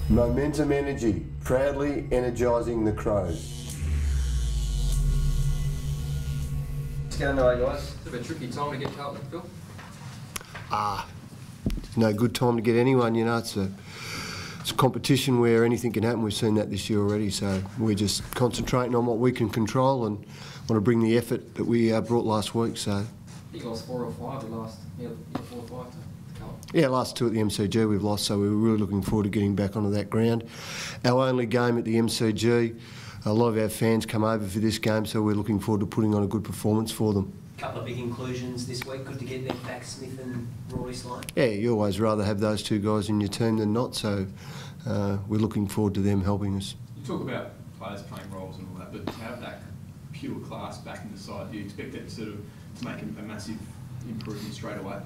Momentum Energy, proudly energising the Crows. Let's get underway, guys. It's a bit of a tricky time to get Carlton, Phil. It's no good time to get anyone, you know. It's a competition where anything can happen. We've seen that this year already, so we're just concentrating on what we can control and want to bring the effort that we brought last week. So. You lost 4 or 5 the last, 4 or 5 to Carlton. Yeah, last 2 at the MCG we've lost, so we were really looking forward to getting back onto that ground. Our only game at the MCG, a lot of our fans come over for this game, so we're looking forward to putting on a good performance for them. A couple of big inclusions this week. Good to get them back, Smith and Rory Sloan. Yeah, you always rather have those 2 guys in your team than not, so we're looking forward to them helping us. You talk about players playing roles and all that, but to have that pure class back in the side, do you expect that to make a massive improvement straight away?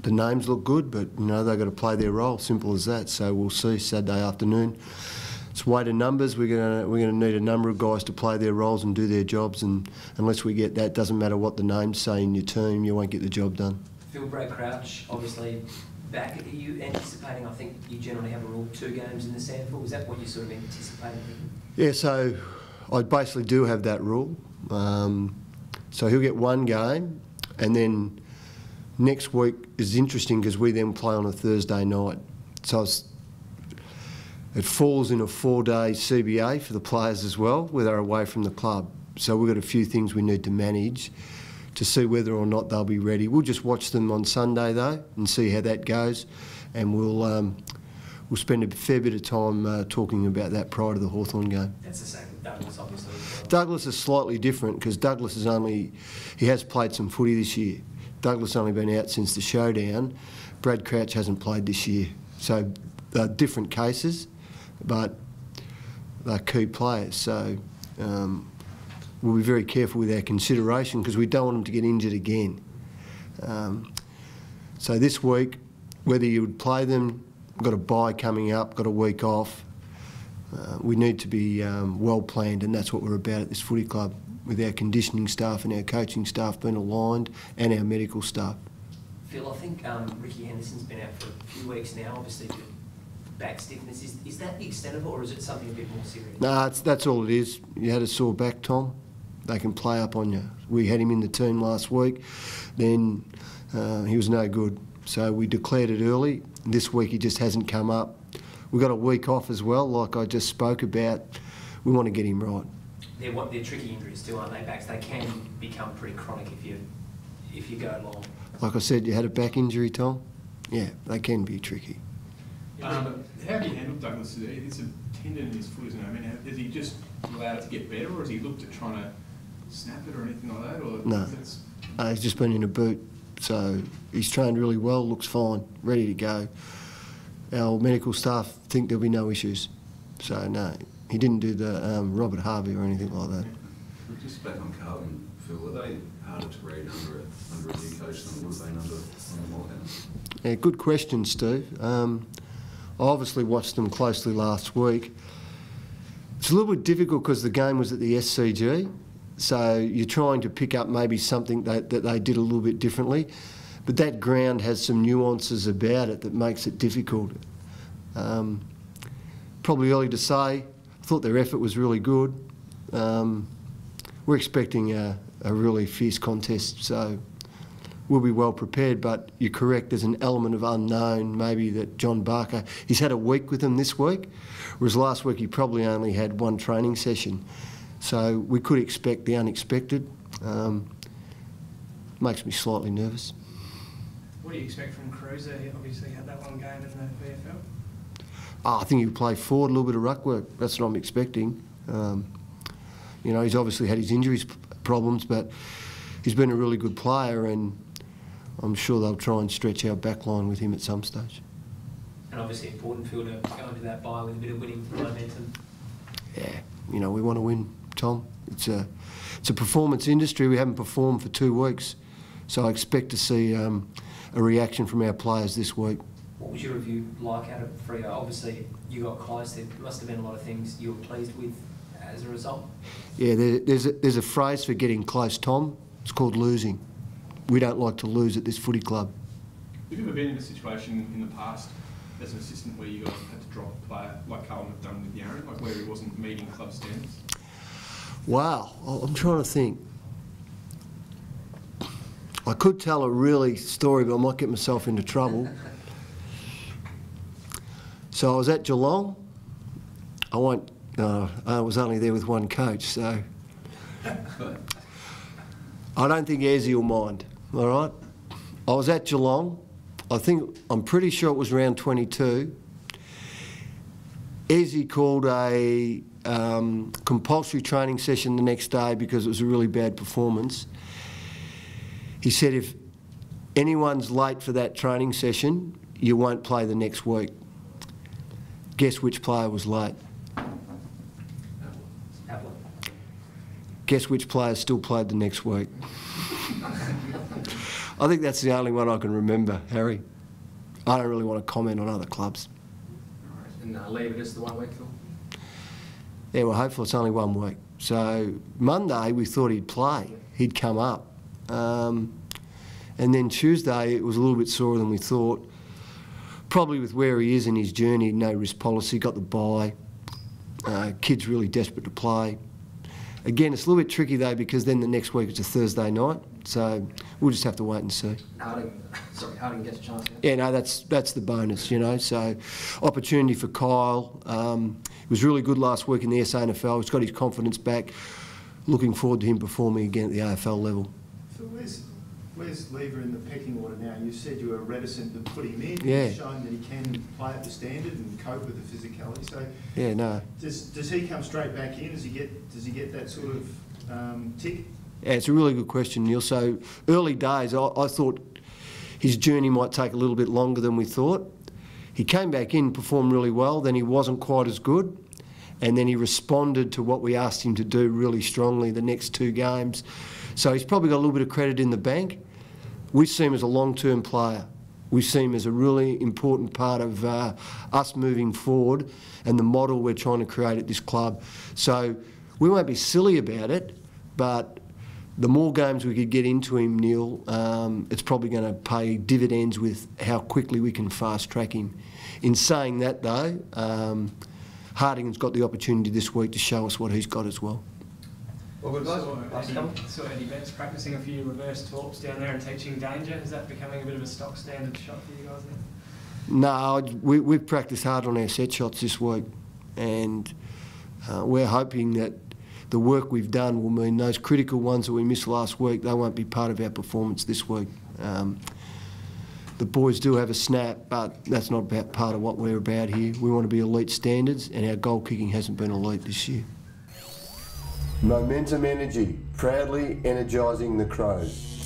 The names look good, but you know they've got to play their role. Simple as that. So we'll see Saturday afternoon. It's weighted numbers. We're gonna need a number of guys to play their roles and do their jobs. And unless we get that, doesn't matter what the names say in your team, you won't get the job done. Phil, Brad Crouch, obviously back. Are you anticipating? I think you generally have a rule 2 games in the SANFL. Is that what you're sort of anticipating? Yeah. So I basically do have that rule. So he'll get 1 game, and then. Next week is interesting because we then play on a Thursday night. So it falls in a 4-day CBA for the players as well, where they're away from the club. So we've got a few things we need to manage to see whether or not they'll be ready. We'll just watch them on Sunday though and see how that goes, and we'll spend a fair bit of time talking about that prior to the Hawthorn game. That's the same with Douglas, obviously. Douglas is slightly different because Douglas he has played some footy this year. Douglas only been out since the showdown. Brad Crouch hasn't played this year. So they're different cases, but they're key players. So we'll be very careful with our consideration because we don't want them to get injured again. So this week, whether you would play them, got a bye coming up, got a week off, we need to be well planned, and that's what we're about at this footy club, with our conditioning staff and our coaching staff being aligned and our medical staff. Phil, I think Ricky Henderson's been out for a few weeks now, obviously for back stiffness. Is that the extent of it, or is it something a bit more serious? No, that's all it is. You had a sore back, Tom. They can play up on you. We had him in the team last week. Then he was no good. So we declared it early. This week he just hasn't come up. We've got a week off as well, like I just spoke about. We want to get him right. They're tricky injuries too, aren't they, backs? They can become pretty chronic if you go long. Like I said, you had a back injury, Tom? Yeah, they can be tricky. How have you handled Douglas? It's a tendon in his foot, isn't it? I mean, has he just allowed it to get better, or has he looked at trying to snap it or anything like that? Or no, he's just been in a boot. So he's trained really well, looks fine, ready to go. Our medical staff think there'll be no issues. So no, he didn't do the Robert Harvey or anything like that. Just back on Carlton, Phil, are they harder to read under a new coach than would have been under Morehouse? Yeah, good question, Steve. I obviously watched them closely last week. It's a little bit difficult because the game was at the SCG, so you're trying to pick up maybe something that they did a little bit differently, but that ground has some nuances about it that makes it difficult. Probably early to say. I thought their effort was really good. We're expecting a really fierce contest, so we'll be well prepared, but you're correct, there's an element of unknown, maybe that John Barker, he's had a week with them this week, whereas last week he probably only had 1 training session. So we could expect the unexpected. Makes me slightly nervous. What do you expect from Cruiser? He obviously had that 1 game in the VFL. I think he'll play forward, a little bit of ruck work. That's what I'm expecting. You know, he's obviously had his injuries problems, but he's been a really good player, and I'm sure they'll try and stretch our back line with him at some stage. And obviously important for you to go into that bye with a bit of winning momentum. Yeah, you know, we want to win, Tom. It's a performance industry. We haven't performed for 2 weeks, so I expect to see a reaction from our players this week. What was your review like out of Freo? Obviously, you got close. There must have been a lot of things you were pleased with as a result. Yeah, there's a phrase for getting close, Tom. It's called losing. We don't like to lose at this footy club. Have you ever been in a situation in the past as an assistant where you guys had to drop a player like Carlton have done with Yaron, like where he wasn't meeting club standards? Wow, I'm trying to think. I could tell a really story, but I might get myself into trouble. So I was at Geelong. I was only there with one coach, so I don't think Ezzy will mind, all right? I was at Geelong. I'm pretty sure it was around 22. Ezzy called a compulsory training session the next day because it was a really bad performance. He said, if anyone's late for that training session, you won't play the next week. Guess which player was late? Adelaide. Guess which player still played the next week? I think that's the only one I can remember, Harry. I don't really want to comment on other clubs. And leave it as the 1 week, Phil? Yeah, well, hopefully it's only 1 week. So Monday we thought he'd play. He'd come up. And then Tuesday it was a little bit sorer than we thought. Probably with where he is in his journey, no risk policy, got the bye. Kid's really desperate to play. Again, it's a little bit tricky though because then the next week it's a Thursday night. So we'll just have to wait and see. Harding gets a chance. Yeah, no, that's the bonus, you know. So opportunity for Kyle. He was really good last week in the SANFL. He's got his confidence back. Looking forward to him performing again at the AFL level. So where's Lever in the pecking order now? You said you were reticent to put him in. Yeah. He's shown that he can play at the standard and cope with the physicality. So yeah, no. Does he come straight back in? Does he get that sort of tick? Yeah, it's a really good question, Neil. So early days, I thought his journey might take a little bit longer than we thought. He came back in, performed really well, then he wasn't quite as good, and then he responded to what we asked him to do really strongly the next 2 games. So he's probably got a little bit of credit in the bank. We see him as a long-term player. We see him as a really important part of us moving forward and the model we're trying to create at this club. So we won't be silly about it, but the more games we could get into him, Neil, it's probably going to pay dividends with how quickly we can fast-track him. In saying that, though, Harding's got the opportunity this week to show us what he's got as well. Well, good guys. Saw Eddie Betts practising a few reverse torps down there and teaching danger. Is that becoming a bit of a stock standard shot for you guys now? No, we've practised hard on our set shots this week, and we're hoping that the work we've done will mean those critical ones that we missed last week, they won't be part of our performance this week. The boys do have a snap, but that's not part of what we're about here. We want to be elite standards, and our goal kicking hasn't been elite this year. Momentum Energy, proudly energising the Crows.